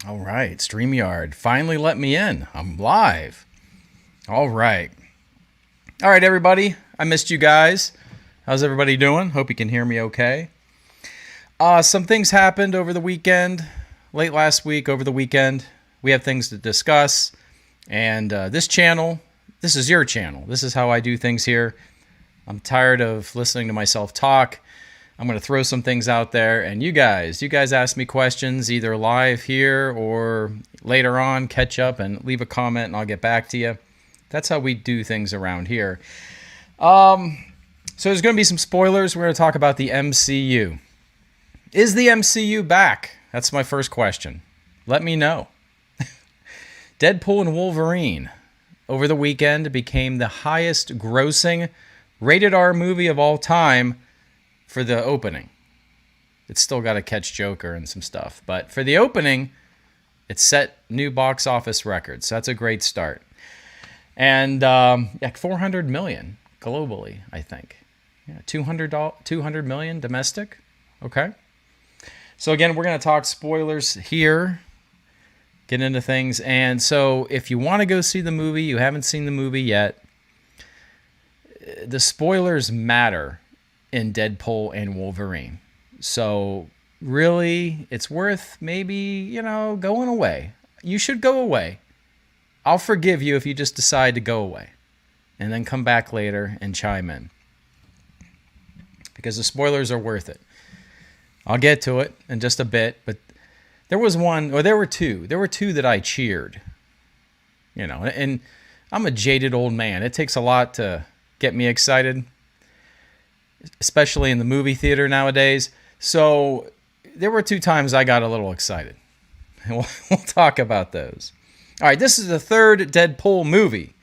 All right, StreamYard finally let me in. I'm live. All right. All right, everybody. I missed you guys. How's everybody doing? Hope you can hear me okay. Some things happened over the weekend, late last week, over the weekend. We have things to discuss. And this channel, this is your channel. This is how I do things here. I'm tired of listening to myself talk. I'm going to throw some things out there, and you guys ask me questions either live here or later on, catch up and leave a comment and I'll get back to you. That's how we do things around here. So there's going to be some spoilers. We're going to talk about the MCU. Is the MCU back? That's my first question. Let me know. Deadpool and Wolverine over the weekend became the highest grossing rated R movie of all time for the opening. It's still got to catch Joker and some stuff. But for the opening, it set new box office records. So that's a great start. And 400 million globally, I think. Yeah, 200 million domestic. Okay. So again, we're going to talk spoilers here. Get into things. And so if you want to go see the movie, you haven't seen the movie yet, the spoilers matter in Deadpool and Wolverine. So really, it's worth maybe, going away. You should go away. I'll forgive you if you just decide to go away and then come back later and chime in, because the spoilers are worth it. I'll get to it in just a bit, but there were two that I cheered, and I'm a jaded old man. It takes a lot to get me excited, especially in the movie theater nowadays. So there were two times I got a little excited. We'll talk about those. All right, this is the third Deadpool movie,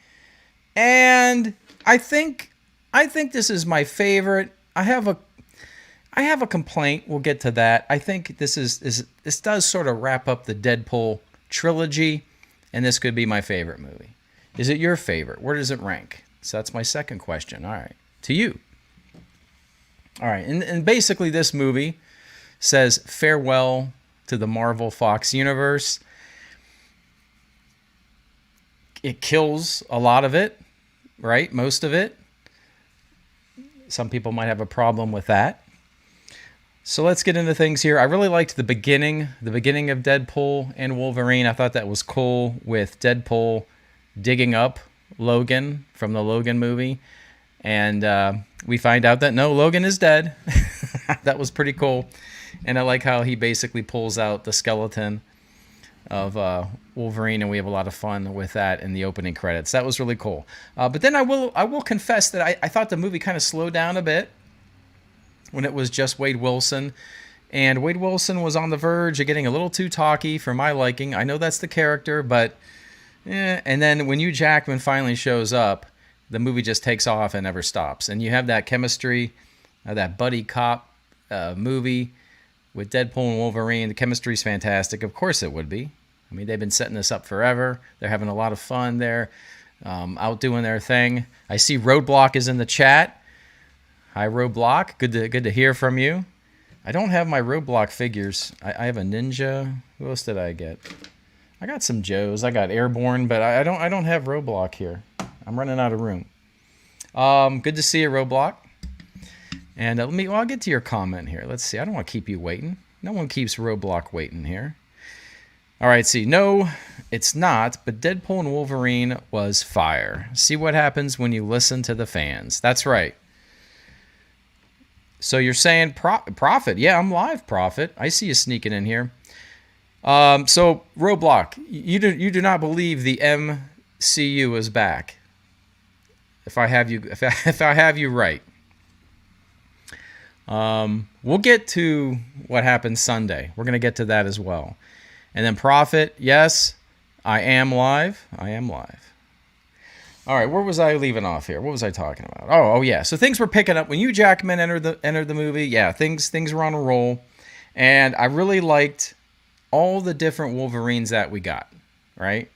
and I think this is my favorite. I have a complaint. We'll get to that. I think this does sort of wrap up the Deadpool trilogy, and this could be my favorite movie. Is it your favorite? Where does it rank? So that's my second question. All right, to you. All right, and basically this movie says farewell to the Marvel Fox universe. It kills a lot of it, right? Most of it. Some people might have a problem with that. So let's get into things here. I really liked the beginning of Deadpool and Wolverine. I thought that was cool, with Deadpool digging up Logan from the Logan movie. And we find out that no, Logan is dead. That was pretty cool. And I like how he basically pulls out the skeleton of Wolverine, and we have a lot of fun with that in the opening credits. That was really cool. But then I will confess that I thought the movie kind of slowed down a bit when it was just Wade Wilson. And Wade Wilson was on the verge of getting a little too talky for my liking. I know that's the character, but and then when Hugh Jackman finally shows up, the movie just takes off and never stops. And you have that chemistry, that buddy cop movie with Deadpool and Wolverine. The chemistry's fantastic. Of course it would be. I mean, they've been setting this up forever. They're having a lot of fun there, out doing their thing. I see Roadblock is in the chat. Hi, Roadblock. Good to hear from you. I don't have my Roadblock figures. I have a Ninja. Who else did I get? I got some Joes. I got Airborne, but I don't have Roadblock here. I'm running out of room. Good to see you, Roadblock. And I'll get to your comment here. Let's see. I don't want to keep you waiting. No one keeps Roadblock waiting here. All right, see. No, it's not, but Deadpool and Wolverine was fire. See what happens when you listen to the fans. That's right. So you're saying Prophet. Yeah, I'm live, Prophet. I see you sneaking in here. So Roadblock, you do not believe the MCU is back. If I have you right. We'll get to what happened Sunday. We're going to get to that as well. And then Prophet, yes, I am live. All right, where was I leaving off here? What was I talking about? Oh yeah. So things were picking up when Hugh Jackman entered the movie. Yeah, things were on a roll, and I really liked all the different Wolverines that we got. Right,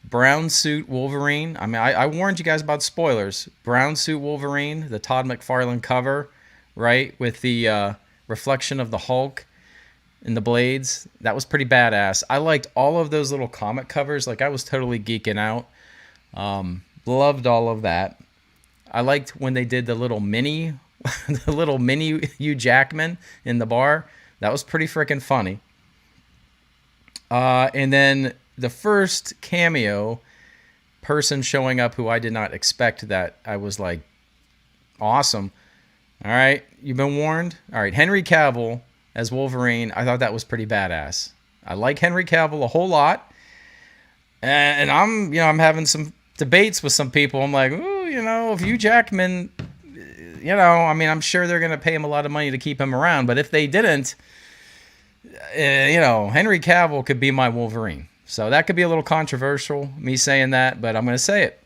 brown suit Wolverine. I mean, I warned you guys about spoilers. Brown suit Wolverine, the Todd McFarlane cover, right, with the reflection of the Hulk. in the blades. That was pretty badass. I liked all of those little comic covers. Like, I was totally geeking out. Loved all of that. I liked when they did the little mini Hugh Jackman in the bar. That was pretty freaking funny. And then the first cameo person showing up who I did not expect, that I was like, awesome. All right, you've been warned. All right, Henry Cavill as Wolverine. I thought that was pretty badass. I like Henry Cavill a whole lot. And I'm having some debates with some people. I'm like, ooh, if Hugh Jackman, I'm sure they're going to pay him a lot of money to keep him around. But if they didn't, Henry Cavill could be my Wolverine. So that could be a little controversial, me saying that, but I'm going to say it.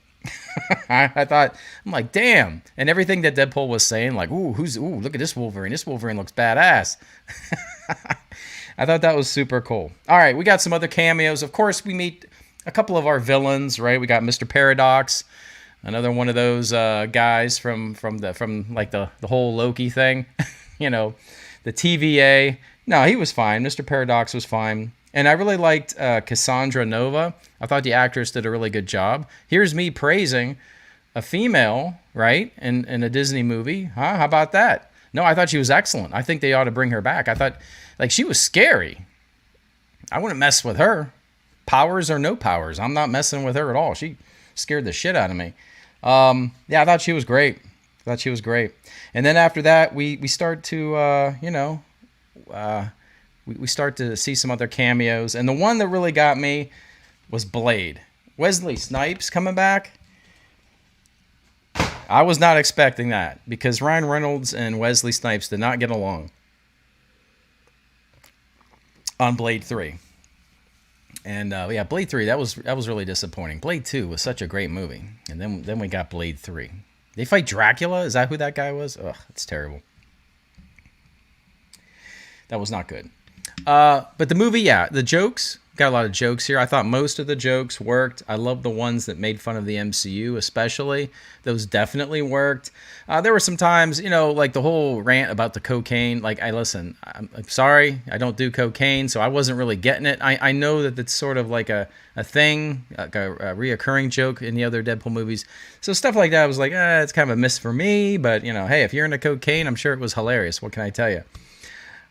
I'm like, damn. And everything that Deadpool was saying, like, look at this Wolverine. This Wolverine looks badass. I thought that was super cool. All right, we got some other cameos. Of course, we meet a couple of our villains, right? We got Mr. Paradox, another one of those guys from the whole Loki thing. The TVA. No, he was fine. Mr. Paradox was fine. And I really liked Cassandra Nova. I thought the actress did a really good job. Here's me praising a female, right, in a Disney movie. Huh? How about that? No, I thought she was excellent. I think they ought to bring her back. I thought, she was scary. I wouldn't mess with her. Powers or no powers. I'm not messing with her at all. She scared the shit out of me. I thought she was great. And then after that, we start to, we start to see some other cameos. And the one that really got me was Blade. Wesley Snipes coming back. I was not expecting that because Ryan Reynolds and Wesley Snipes did not get along on Blade 3. And Blade 3, that was really disappointing. Blade 2 was such a great movie. And then we got Blade 3. They fight Dracula? Is that who that guy was? Ugh, it's terrible. That was not good. But the movie, the jokes, got a lot of jokes here. I thought most of the jokes worked. I love the ones that made fun of the MCU, especially. Those definitely worked. There were some times, like the whole rant about the cocaine. Like, I'm sorry, I don't do cocaine, so I wasn't really getting it. I know that it's sort of like a thing, like a reoccurring joke in the other Deadpool movies. So stuff like that, I was like, it's kind of a miss for me. But, hey, if you're into cocaine, I'm sure it was hilarious. What can I tell you?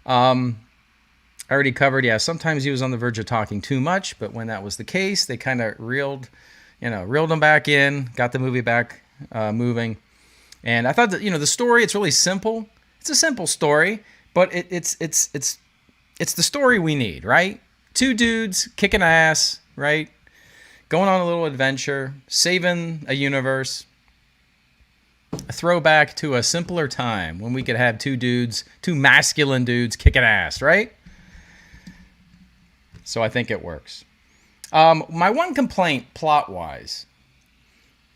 I already covered, sometimes he was on the verge of talking too much, but when that was the case, they kind of reeled him back in, got the movie back moving. And I thought that, the story, it's really simple. It's a simple story, but it's the story we need, right? Two dudes kicking ass, right? Going on a little adventure, saving a universe. A throwback to a simpler time when we could have two masculine dudes kicking ass, right? So I think it works. My one complaint, plot-wise,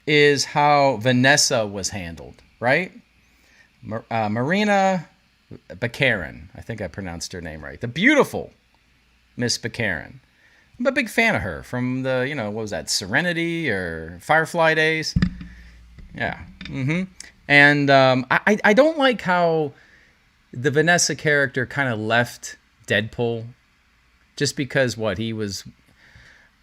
is how Vanessa was handled, right? Marina Baccarin. I think I pronounced her name right. The beautiful Miss Baccarin. I'm a big fan of her from the, what was that, Serenity or Firefly days? Yeah. Mm-hmm. And I don't like how the Vanessa character kind of left Deadpool just because he was,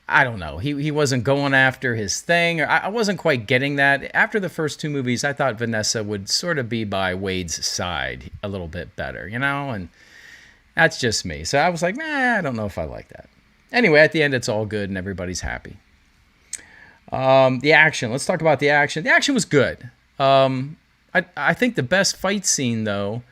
I don't know, he wasn't going after his thing. Or I wasn't quite getting that. After the first two movies, I thought Vanessa would sort of be by Wade's side a little bit better, and that's just me. So I was like, I don't know if I like that. Anyway, at the end, it's all good and everybody's happy. The action. Let's talk about the action. The action was good. I think the best fight scene, though,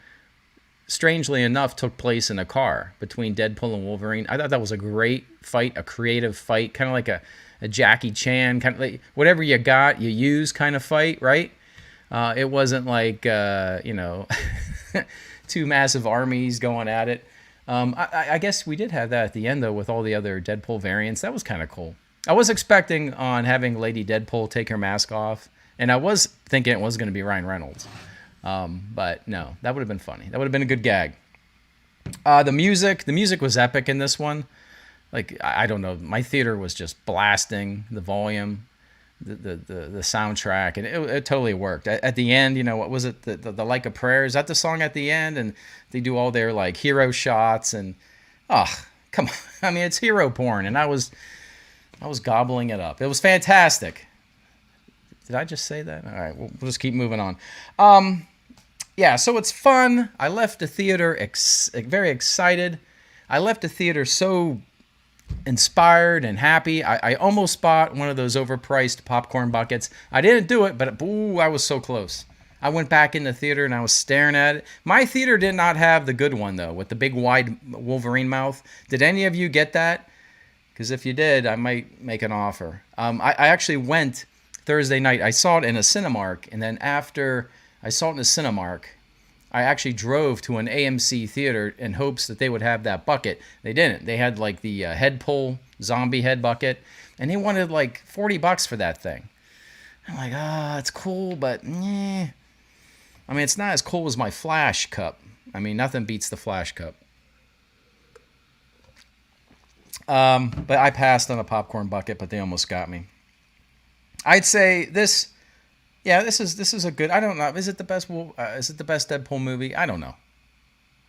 strangely enough, took place in a car between Deadpool and Wolverine. I thought that was a great fight, a creative fight, kind of like a Jackie Chan, kind of like whatever you got, you use kind of fight, right? It wasn't like, two massive armies going at it. I guess we did have that at the end, though, with all the other Deadpool variants. That was kind of cool. I was expecting on having Lady Deadpool take her mask off, and I was thinking it was going to be Ryan Reynolds. But no, that would have been funny. That would have been a good gag. The music was epic in this one. Like, I don't know, my theater was just blasting the volume, the soundtrack, and it totally worked. At the end, what was it? The Like a Prayer, is that the song at the end? And they do all their like hero shots, and Oh, come on. I mean, it's hero porn, and I was gobbling it up. It was fantastic. Did I just say that? All right, we'll just keep moving on. Yeah, so it's fun. I left the theater very excited. I left the theater so inspired and happy. I almost bought one of those overpriced popcorn buckets. I didn't do it, but ooh, I was so close. I went back in the theater and I was staring at it. My theater did not have the good one, though, with the big wide Wolverine mouth. Did any of you get that? Because if you did, I might make an offer. I actually went Thursday night. I saw it in a Cinemark, and then after I saw it in a Cinemark, I actually drove to an AMC theater in hopes that they would have that bucket. They didn't. They had like the head pull zombie head bucket, and they wanted like $40 for that thing. I'm like, it's cool, but eh. I mean, it's not as cool as my Flash cup. I mean, nothing beats the Flash cup. But I passed on a popcorn bucket, but they almost got me. I'd say this. Yeah, this is a good. I don't know. Is it the best? Is it the best Deadpool movie? I don't know.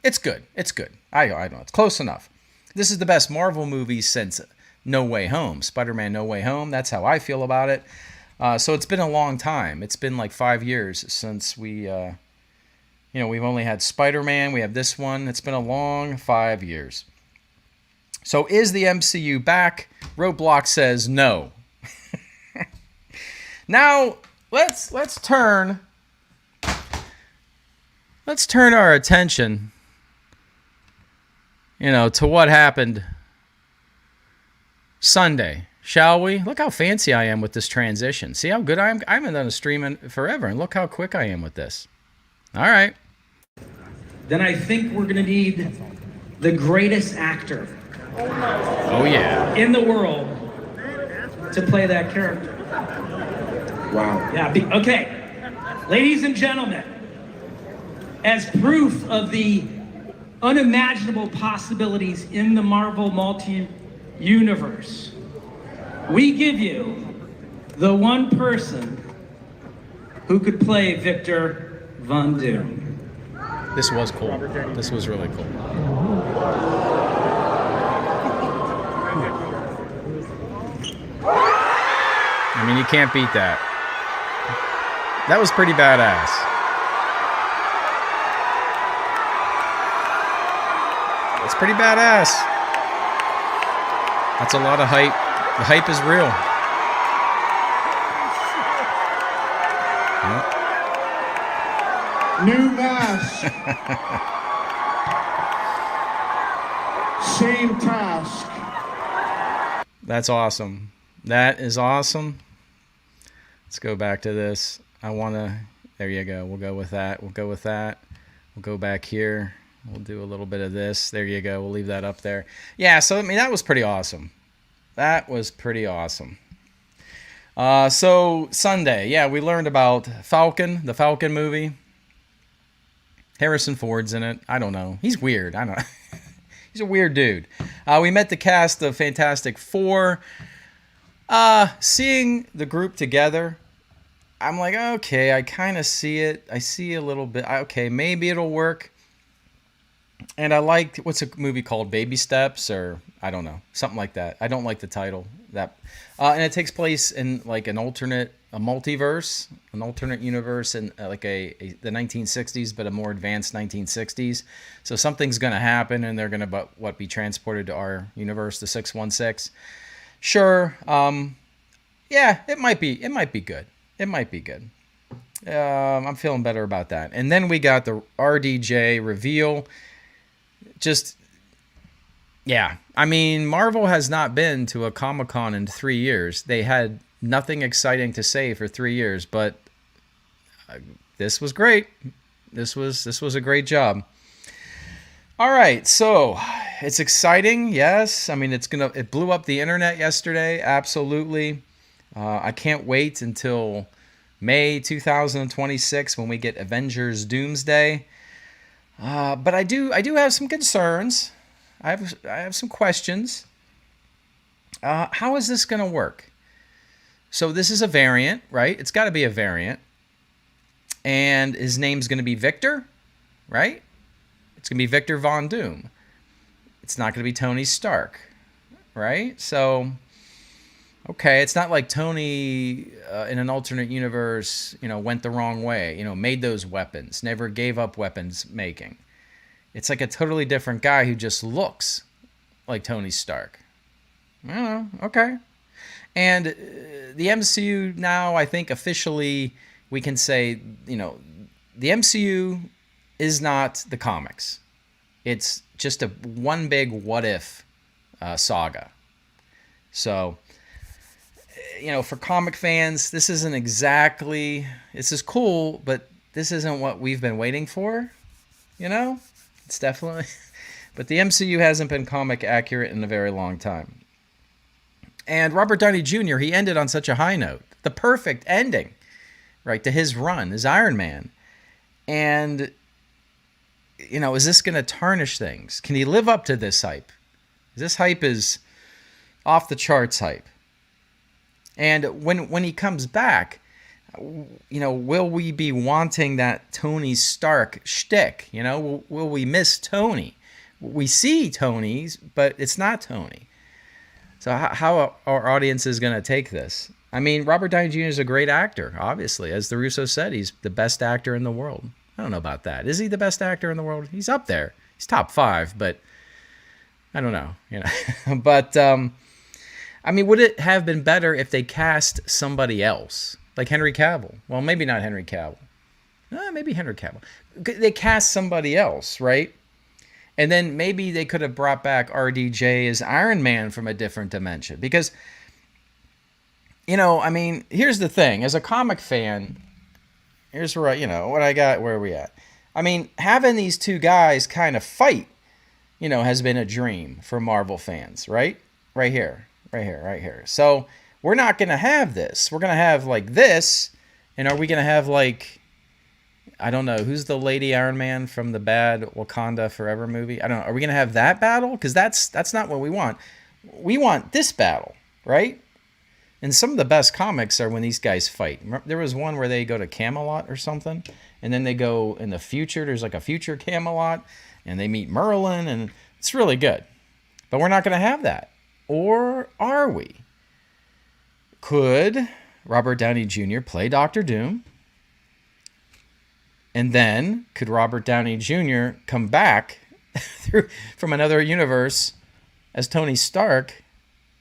It's good. It's good. I don't know. It's close enough. This is the best Marvel movie since No Way Home. Spider-Man No Way Home. That's how I feel about it. So it's been a long time. It's been like 5 years since we, we've only had Spider-Man. We have this one. It's been a long 5 years. So is the MCU back? Roadblock says no. Now let's turn our attention, to what happened Sunday, shall we? Look how fancy I am with this transition. See how good I am? I haven't done a stream in forever, and look how quick I am with this. All right. Then I think we're gonna need the greatest actor. Oh yeah. In the world to play that character. Wow. Yeah. Okay. Ladies and gentlemen, as proof of the unimaginable possibilities in the Marvel multi-universe, we give you the one person who could play Victor Von Doom. This was cool. This was really cool. I mean, you can't beat that. That was pretty badass. That's pretty badass. That's a lot of hype. The hype is real. Yep. New mask. Same task. That's awesome. That is awesome. Let's go back to this. There you go. We'll go with that. We'll go back here. We'll do a little bit of this. There you go. We'll leave that up there. Yeah, so I mean, that was pretty awesome. So Sunday, yeah, we learned about the Falcon movie. Harrison Ford's in it. I don't know. He's weird. I don't know. He's a weird dude. We met the cast of Fantastic Four. Seeing the group together, I'm like, okay, I kind of see it. I see a little bit. Okay, maybe it'll work. And I liked, what's a movie called? Baby Steps, or I don't know, something like that. I don't like the title. And it takes place in like a multiverse, an alternate universe in the 1960s, but a more advanced 1960s. So something's going to happen, and they're going to be transported to our universe, the 616. Sure. Yeah, it might be good. I'm feeling better about that. And then we got the RDJ reveal. Yeah. I mean, Marvel has not been to a Comic-Con in 3 years. They had nothing exciting to say for 3 years, but this was great. This was a great job. All right, so it's exciting, yes. I mean, it blew up the internet yesterday, absolutely. I can't wait until May 2026 when we get Avengers Doomsday. But I do have some concerns. I have some questions. How is this going to work? So this is a variant, right? It's got to be a variant. And his name's going to be Victor, right? It's going to be Victor Von Doom. it's not going to be Tony Stark, right? So, okay, it's not like Tony in an alternate universe, went the wrong way, made those weapons, never gave up weapons making. It's like a totally different guy who just looks like Tony Stark. I don't know. Okay. And the MCU now, I think officially we can say, the MCU is not the comics. It's just a one big what if saga. So, for comic fans, this is cool, but this isn't what we've been waiting for. It's definitely, but the MCU hasn't been comic accurate in a very long time. And Robert Downey Jr., he ended on such a high note. The perfect ending, right, to his run as Iron Man. And, is this going to tarnish things? Can he live up to this hype? This hype is off the charts hype. And when he comes back, will we be wanting that Tony Stark shtick? Will we miss Tony? We see Tony's, but it's not Tony. So how our audience is going to take this? I mean, Robert Downey Jr. is a great actor, obviously. As the Russo said, he's the best actor in the world. I don't know about that. Is he the best actor in the world? He's up there. He's top 5, but I don't know. But, I mean, would it have been better if they cast somebody else? Like Henry Cavill? Well, maybe not Henry Cavill. Maybe Henry Cavill. They cast somebody else, right? And then maybe they could have brought back RDJ as Iron Man from a different dimension. Because, I mean, here's the thing. As a comic fan, here's where, what I got, where are we at? I mean, having these two guys kind of fight, has been a dream for Marvel fans, right? Right here. So we're not going to have this. We're going to have like this. And are we going to have like, I don't know, who's the lady Iron Man from the bad Wakanda Forever movie? I don't know. Are we going to have that battle? Because that's not what we want. We want this battle, right? And some of the best comics are when these guys fight. There was one where they go to Camelot or something, and then they go in the future. There's like a future Camelot, and they meet Merlin, and it's really good. But we're not going to have that. Or are we? Could Robert Downey Jr. play Doctor Doom? And then could Robert Downey Jr. come back from another universe as Tony Stark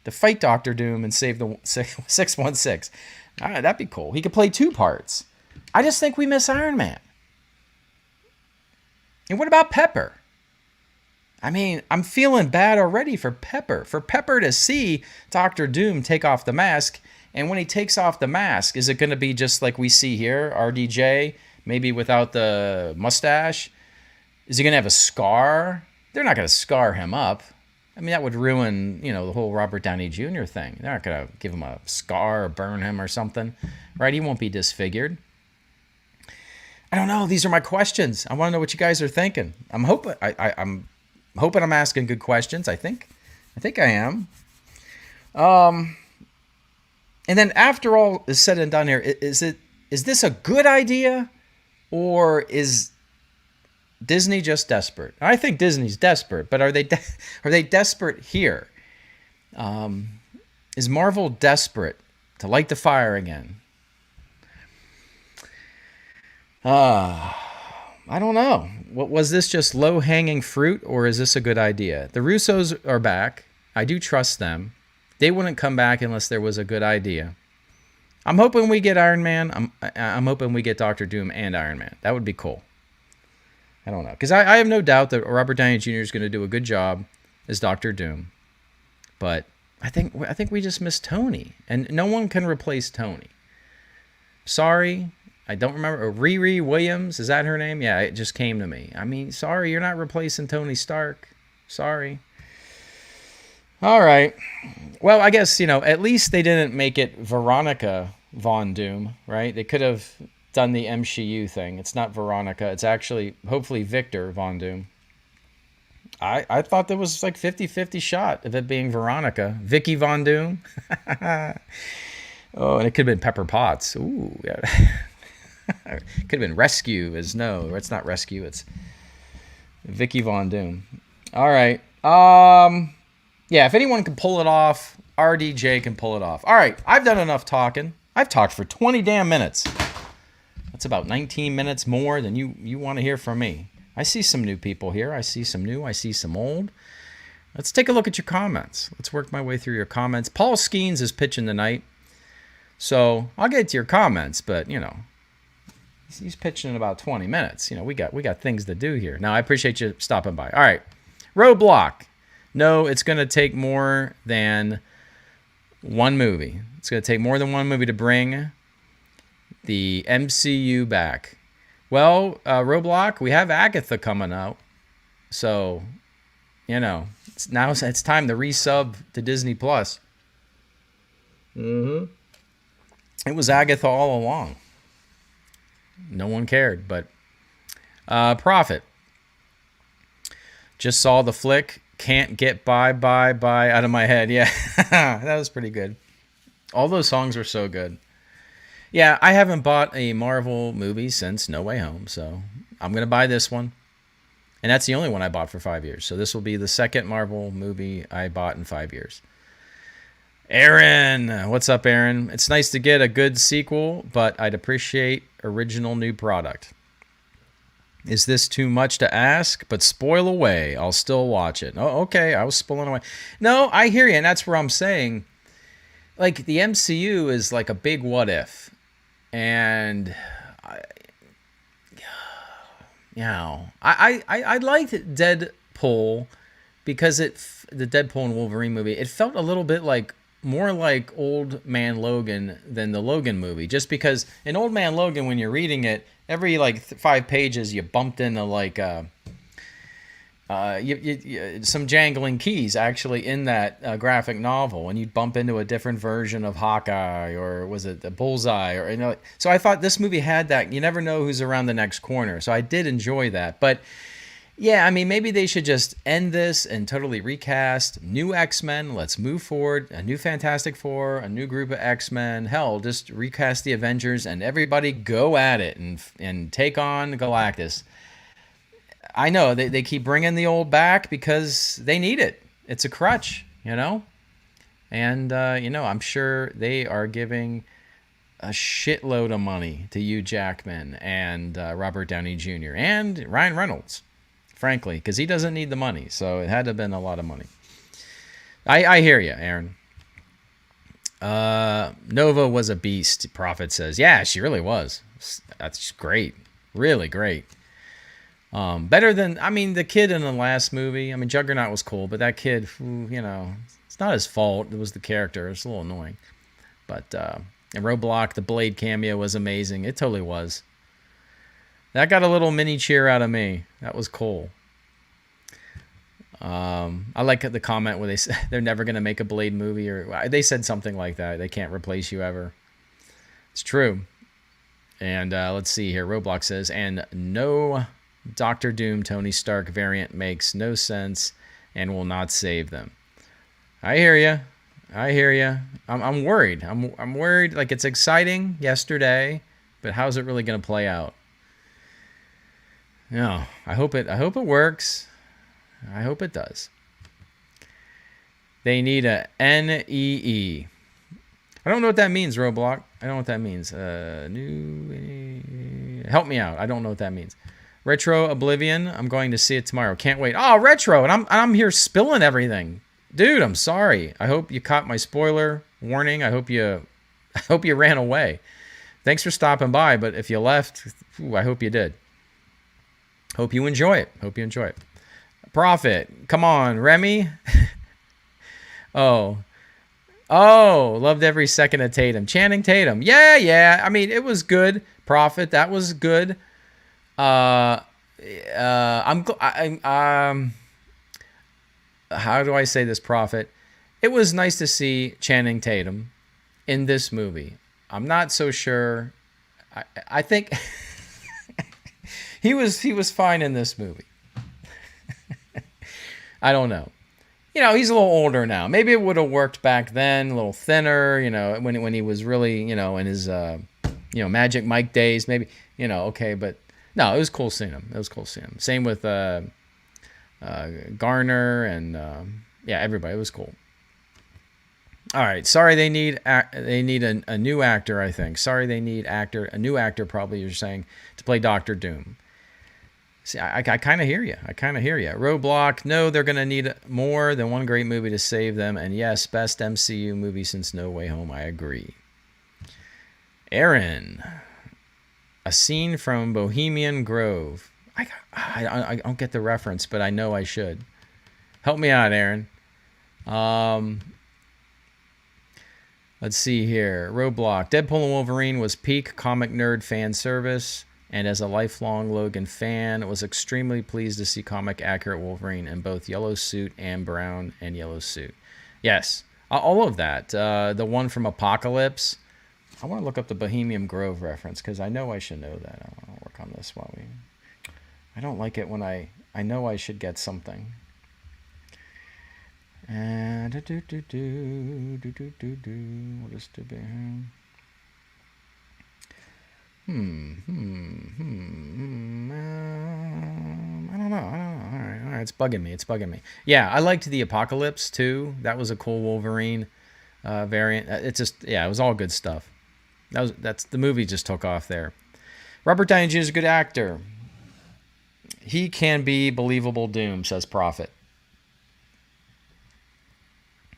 to fight Doctor Doom and save the 616? All right, that'd be cool. He could play 2 parts. I just think we miss Iron Man. And what about Pepper? I mean, I'm feeling bad already for Pepper. For Pepper to see Doctor Doom take off the mask, and when he takes off the mask, is it going to be just like we see here, RDJ, maybe without the mustache? Is he going to have a scar? They're not going to scar him up. I mean, that would ruin, the whole Robert Downey Jr. thing. They're not going to give him a scar or burn him or something, right? He won't be disfigured. I don't know. These are my questions. I want to know what you guys are thinking. I'm hoping I'm asking good questions. I think I am. And then after all is said and done here, is this a good idea, or is Disney just desperate? I think Disney's desperate, but are they desperate here? Is Marvel desperate to light the fire again? I don't know. Was this just low-hanging fruit, or is this a good idea? The Russos are back. I do trust them. They wouldn't come back unless there was a good idea. I'm hoping we get Iron Man. I'm hoping we get Doctor Doom and Iron Man. That would be cool. I don't know. Because I have no doubt that Robert Downey Jr. is going to do a good job as Doctor Doom. But I think we just miss Tony. And no one can replace Tony. Sorry. I don't remember. Riri Williams, is that her name? Yeah, it just came to me. I mean, sorry, you're not replacing Tony Stark. Sorry. All right. Well, I guess, at least they didn't make it Veronica Von Doom, right? They could have done the MCU thing. It's not Veronica. It's actually, hopefully, Victor Von Doom. I thought there was like 50-50 shot of it being Veronica. Vicky Von Doom. Oh, and it could have been Pepper Potts. Ooh, yeah. Could have been Rescue. No, it's not Rescue. It's Vicky Von Doom. All right. Yeah, if anyone can pull it off, RDJ can pull it off. All right, I've done enough talking. I've talked for 20 damn minutes. That's about 19 minutes more than you want to hear from me. I see some new people here. I see some new. I see some old. Let's take a look at your comments. Let's work my way through your comments. Paul Skeens is pitching tonight. So I'll get to your comments, but, he's pitching in about 20 minutes. We got things to do here. Now, I appreciate you stopping by. All right. Roadblock. No, it's going to take more than one movie. It's going to take more than one movie to bring the MCU back. Well, Roadblock, we have Agatha coming out. So, it's time to resub to Disney Plus. It was Agatha all along. No one cared, but Prophet. Just saw the flick. Can't get bye out of my head. Yeah, that was pretty good. All those songs were so good. Yeah, I haven't bought a Marvel movie since No Way Home, so I'm going to buy this one. And that's the only one I bought for 5 years. So this will be the second Marvel movie I bought in 5 years. Aaron, what's up, Aaron? It's nice to get a good sequel, but I'd appreciate original new product. Is this too much to ask? But spoil away. I'll still watch it. Oh, okay. I was spoiling away. No, I hear you. And that's where I'm saying, like, the MCU is like a big what if. And I liked Deadpool because the Deadpool and Wolverine movie, it felt a little bit like more like Old Man Logan than the Logan movie. Just because in Old Man Logan, when you're reading it, every 5 pages you bumped into some jangling keys actually in that graphic novel, and you'd bump into a different version of Hawkeye, or was it the Bullseye, or So I thought this movie had that. You never know who's around the next corner. So I did enjoy that, but. Yeah, I mean, maybe they should just end this and totally recast new X-Men. Let's move forward. A new Fantastic Four, a new group of X-Men. Hell, just recast the Avengers and everybody go at it and take on Galactus. I know they keep bringing the old back because they need it. It's a crutch, And, I'm sure they are giving a shitload of money to Hugh Jackman and Robert Downey Jr. and Ryan Reynolds. Frankly, because he doesn't need the money. So it had to have been a lot of money. I hear you, Aaron. Nova was a beast, Prophet says. Yeah, she really was. That's great. Really great. Better than, the kid in the last movie. Juggernaut was cool, but that kid, it's not his fault. It was the character. It's a little annoying. But in Roadblock, the Blade cameo was amazing. It totally was. That got a little mini cheer out of me. That was cool. I like the comment where they said they're never going to make a Blade movie, or they said something like that. They can't replace you ever. It's true. And let's see here. Roblox says, and no Doctor Doom Tony Stark variant makes no sense and will not save them. I hear you. I'm worried. I'm worried. Like, it's exciting yesterday, but how's it really going to play out? No, I hope it works. I hope it does. They need a NEE. I don't know what that means, Roblox. I don't know what that means. Help me out. I don't know what that means. Retro Oblivion. I'm going to see it tomorrow. Can't wait. Oh, Retro, and I'm here spilling everything, dude. I'm sorry. I hope you caught my spoiler warning. I hope you ran away. Thanks for stopping by. But if you left, I hope you did. Hope you enjoy it. Prophet, come on, Remy. Oh, loved every second of Tatum. Channing Tatum. Yeah. It was good. Prophet, that was good. How do I say this, Prophet? It was nice to see Channing Tatum in this movie. I'm not so sure. I think he was fine in this movie. I don't know. He's a little older now. Maybe it would have worked back then, a little thinner, when he was really, in his, Magic Mike days, maybe, okay. But no, it was cool seeing him. Same with Garner, and yeah, everybody. It was cool. All right. Sorry, they need a new actor. I think. Sorry, they need a new actor. Probably you're saying to play Doctor Doom. See, I kind of hear you. Roadblock. No, they're gonna need more than one great movie to save them. And yes, best MCU movie since No Way Home. I agree. Aaron, a scene from Bohemian Grove. I don't get the reference, but I know I should. Help me out, Aaron. Let's see here. Roadblock. Deadpool and Wolverine was peak comic nerd fan service, and as a lifelong Logan fan, was extremely pleased to see comic accurate Wolverine in both yellow suit and brown and yellow suit. Yes, all of that. The one from Apocalypse. I want to look up the Bohemian Grove reference because I know I should know that. I'll work on this while we... I don't like it when I know I should get something. And what is to be? I don't know. All right. It's bugging me. Yeah, I liked the Apocalypse too. That was a cool Wolverine variant. It's just, yeah, it was all good stuff. That's the movie just took off there. Robert Downey Jr. is a good actor. He can be believable Doom, says Prophet.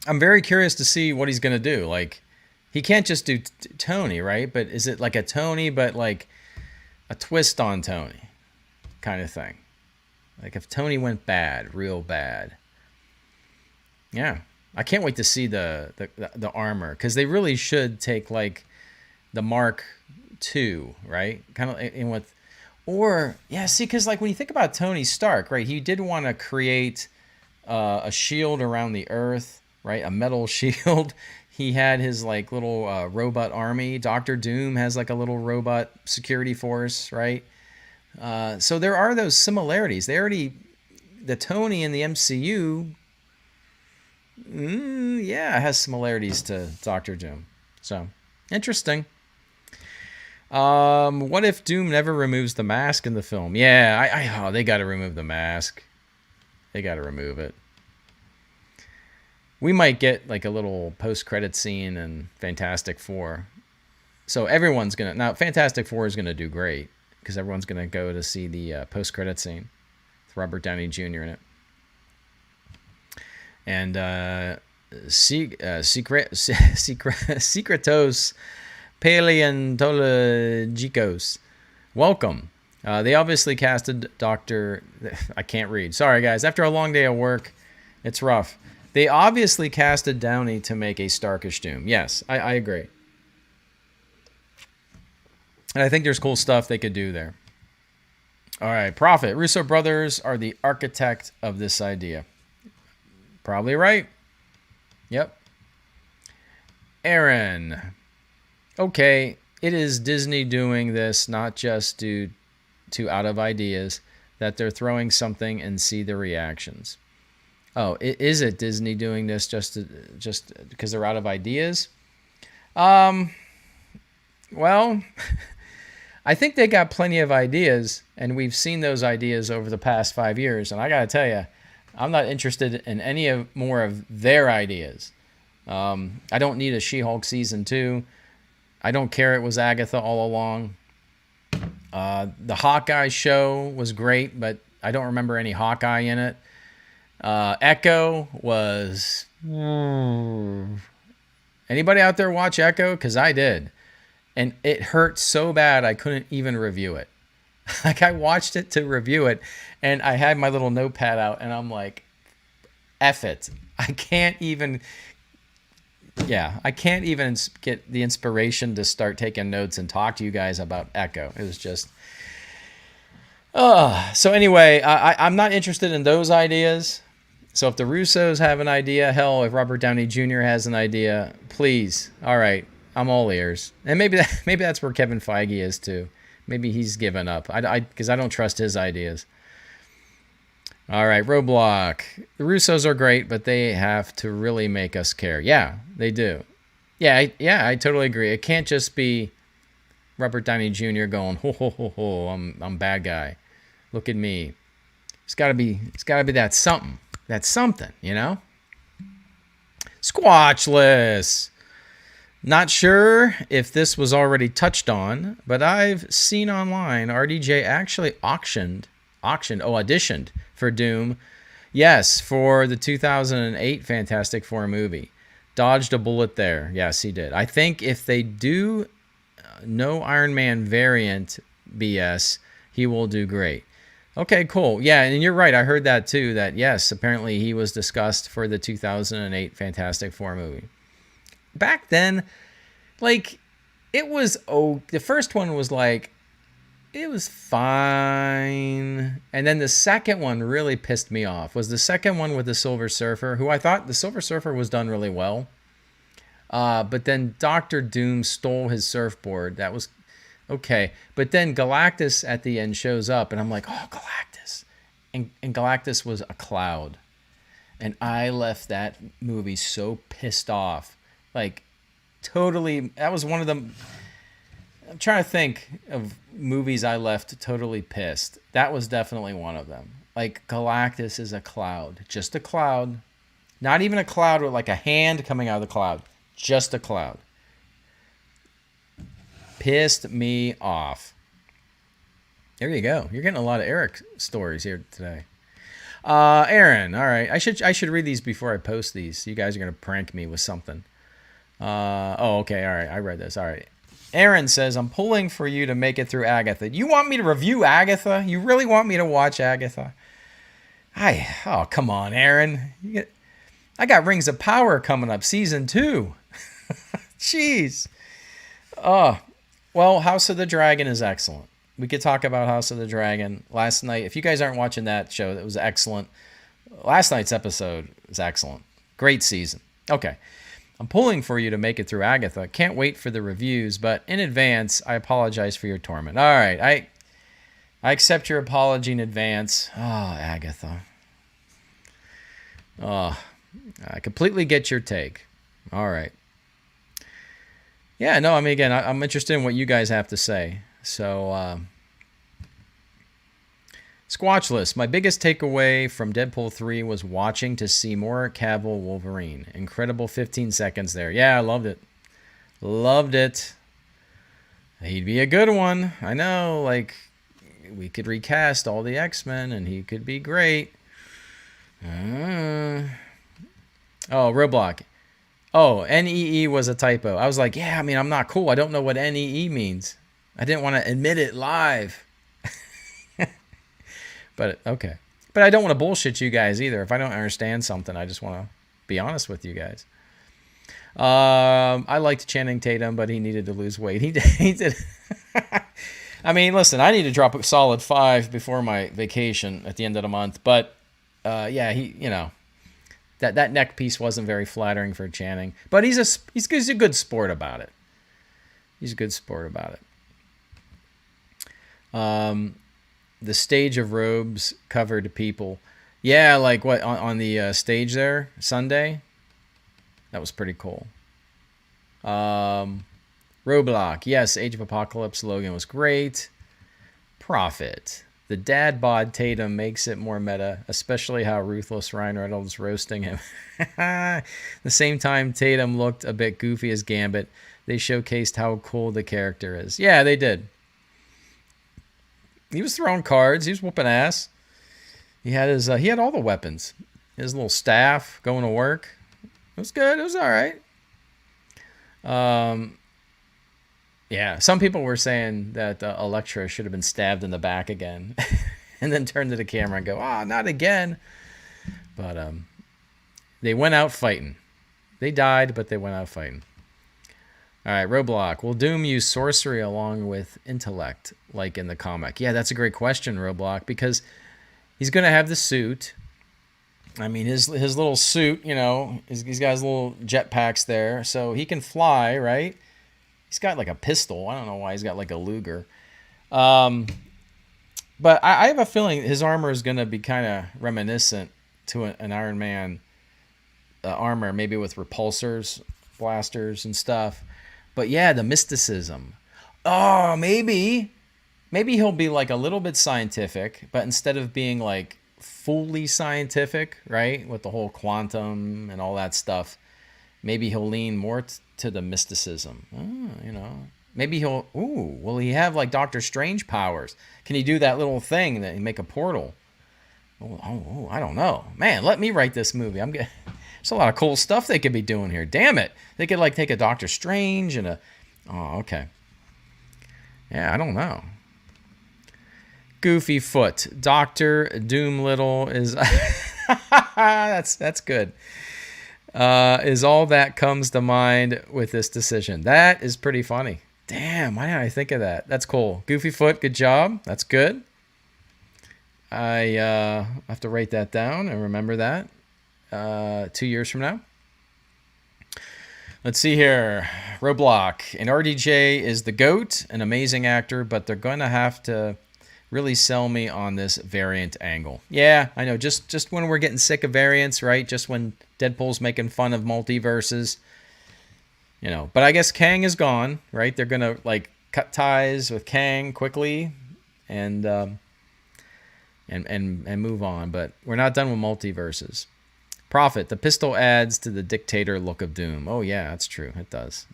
I'm very curious to see what he's going to do. Like, he can't just do Tony, right? But is it like a Tony, but like a twist on Tony kind of thing? Like if Tony went bad, real bad. Yeah. I can't wait to see the armor, because they really should take like the Mark II, right? Kind of in with... Or, yeah, see, because like when you think about Tony Stark, right, he did want to create a shield around the Earth, right, a metal shield. He had his like little robot army. Doctor Doom has like a little robot security force, right? So there are those similarities. The Tony in the MCU, has similarities to Doctor Doom. So, interesting. What if Doom never removes the mask in the film? Yeah, they got to remove the mask. They got to remove it. We might get like a little post-credit scene in Fantastic Four. So everyone's going to... Now, Fantastic Four is going to do great because everyone's going to go to see the post-credit scene with Robert Downey Jr. in it. And Secretos Paleontologicos. Welcome. They obviously casted Dr. I can't read. Sorry, guys. After a long day of work, it's rough. They obviously casted Downey to make a Starkish Doom. Yes, I agree. And I think there's cool stuff they could do there. All right, Prophet. Russo brothers are the architect of this idea. Probably right. Yep. Aaron. Okay, it is Disney doing this not just due to out of ideas, that they're throwing something and see the reactions. Oh, is it Disney doing this just because they're out of ideas? Well, I think they got plenty of ideas, and we've seen those ideas over the past 5 years. And I got to tell you, I'm not interested in any more of their ideas. I don't need a She-Hulk season 2. I don't care it was Agatha all along. The Hawkeye show was great, but I don't remember any Hawkeye in it. Echo was... Anybody out there watch Echo? Because I did. And it hurt so bad I couldn't even review it. Like, I watched it to review it, and I had my little notepad out, and I'm like, F it. I can't even get the inspiration to start taking notes and talk to you guys about Echo. It was just... So anyway, I'm not interested in those ideas. So if the Russos have an idea, hell, if Robert Downey Jr. has an idea, please. All right, I'm all ears. And maybe that's where Kevin Feige is too. Maybe he's given up. Because I don't trust his ideas. All right, Roadblock. The Russos are great, but they have to really make us care. Yeah, they do. Yeah, I totally agree. It can't just be Robert Downey Jr. going, ho, ho, ho, ho, I'm bad guy. Look at me. It's gotta be that something. That's something, you know? Squatchless. Not sure if this was already touched on, but I've seen online RDJ actually auditioned for Doom. Yes, for the 2008 Fantastic Four movie. Dodged a bullet there. Yes, he did. I think if they do no Iron Man variant BS, he will do great. Okay, cool. Yeah, and you're right. I heard that too, that yes, apparently he was discussed for the 2008 Fantastic Four movie. Back then, like, it was, the first one was like, it was fine. And then the second one really pissed me off. Was the second one with the Silver Surfer, who I thought the Silver Surfer was done really well. But then Doctor Doom stole his surfboard. That was okay. But then Galactus at the end shows up, and I'm like, oh, Galactus. And Galactus was a cloud. And I left that movie so pissed off. Like, totally, that was one of them. I'm trying to think of movies I left totally pissed. That was definitely one of them. Like, Galactus is a cloud. Just a cloud. Not even a cloud with like a hand coming out of the cloud. Just a cloud. Pissed me off. There you go. You're getting a lot of Eric stories here today. Aaron, all right. I should read these before I post these. You guys are going to prank me with something. Okay, all right. I read this. All right. Aaron says, I'm pulling for you to make it through Agatha. You want me to review Agatha? You really want me to watch Agatha? Oh, come on, Aaron. I got Rings of Power coming up, season 2. Jeez. Well, House of the Dragon is excellent. We could talk about House of the Dragon. Last night, if you guys aren't watching that show, that was excellent. Last night's episode was excellent. Great season. Okay. I'm pulling for you to make it through Agatha. Can't wait for the reviews, but in advance, I apologize for your torment. All right, I accept your apology in advance. Oh, Agatha. Oh, I completely get your take. All right. Yeah, no, I mean, again, I'm interested in what you guys have to say. So, Squatchless. My biggest takeaway from Deadpool 3 was watching to see more Cavill Wolverine. Incredible 15 seconds there. Yeah, I loved it. Loved it. He'd be a good one. I know, like, we could recast all the X-Men and he could be great. Roblox. Oh, NEE was a typo. I was like, yeah, I mean, I'm not cool. I don't know what NEE means. I didn't want to admit it live. But, okay. But I don't want to bullshit you guys either. If I don't understand something, I just want to be honest with you guys. I liked Channing Tatum, but he needed to lose weight. He did. I mean, listen, I need to drop a solid 5 before my vacation at the end of the month. But, yeah, that neck piece wasn't very flattering for Channing. But he's a good sport about it. He's a good sport about it. The stage of robes covered people. Yeah, like what, on the stage there, Sunday? That was pretty cool. Roblox. Yes, Age of Apocalypse Logan was great. Profit. The dad bod Tatum makes it more meta, especially how ruthless Ryan Reynolds roasting him. The same time, Tatum looked a bit goofy as Gambit. They showcased how cool the character is. Yeah, they did. He was throwing cards. He was whooping ass. He had he had all the weapons. His little staff going to work. It was good. It was all right. Yeah, some people were saying that Elektra should have been stabbed in the back again, and then turn to the camera and go, not again. But they went out fighting. They died, but they went out fighting. All right, Roblox. Will Doom use sorcery along with intellect, like in the comic? Yeah, that's a great question, Roblox, because he's going to have the suit. I mean, his little suit, he's got his little jetpacks there, so he can fly, right? He's got like a pistol. I don't know why he's got like a Luger. But I have a feeling his armor is going to be kind of reminiscent to an Iron Man armor, maybe with repulsors, blasters, and stuff. But yeah, the mysticism. Oh, maybe he'll be like a little bit scientific, but instead of being like fully scientific, right? With the whole quantum and all that stuff. Maybe he'll lean more to the mysticism. Maybe he'll, will he have like Doctor Strange powers? Can he do that little thing that he make a portal? I don't know. Man, let me write this movie. There's a lot of cool stuff they could be doing here. Damn it. They could like take a Doctor Strange and okay. Yeah, I don't know. Goofy Foot. Dr. Doomlittle is that's good. Is all that comes to mind with this decision. That is pretty funny. Damn, why didn't I think of that? That's cool. Goofy Foot, good job. That's good. I have to write that down and remember that 2 years from now. Let's see here. Roblox. And RDJ is the GOAT, an amazing actor, but they're going to have to really sell me on this variant angle. Yeah, I know. Just when we're getting sick of variants, right? Just when Deadpool's making fun of multiverses. But I guess Kang is gone, right? They're going to like cut ties with Kang quickly and move on, but we're not done with multiverses. Prophet, the pistol adds to the dictator look of Doom. Oh yeah, that's true. It does.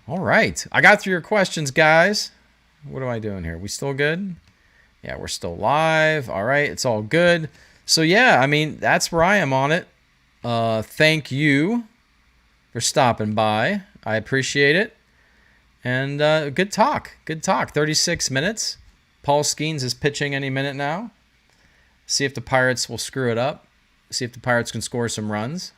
All right. I got through your questions, guys. What am I doing here? We still good? Yeah, we're still live. All right. It's all good. So yeah, I mean, that's where I am on it. Thank you for stopping by. I appreciate it. And good talk. 36 minutes. Paul Skeens is pitching any minute now. See if the Pirates will screw it up. See if the Pirates can score some runs.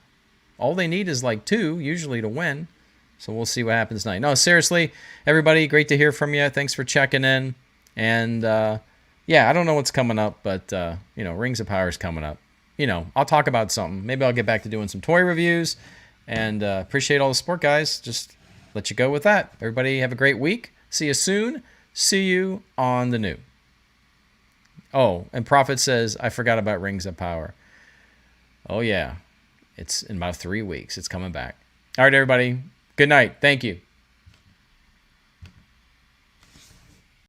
All they need is like 2, usually, to win. So we'll see what happens tonight. No, seriously, everybody, great to hear from you. Thanks for checking in. And, yeah, I don't know what's coming up, but, Rings of Power is coming up. I'll talk about something. Maybe I'll get back to doing some toy reviews. And appreciate all the support, guys. Just let you go with that. Everybody have a great week. See you soon. See you on the new. Oh, and Prophet says, I forgot about Rings of Power. Oh, yeah. It's in about 3 weeks. It's coming back. All right, everybody. Good night. Thank you.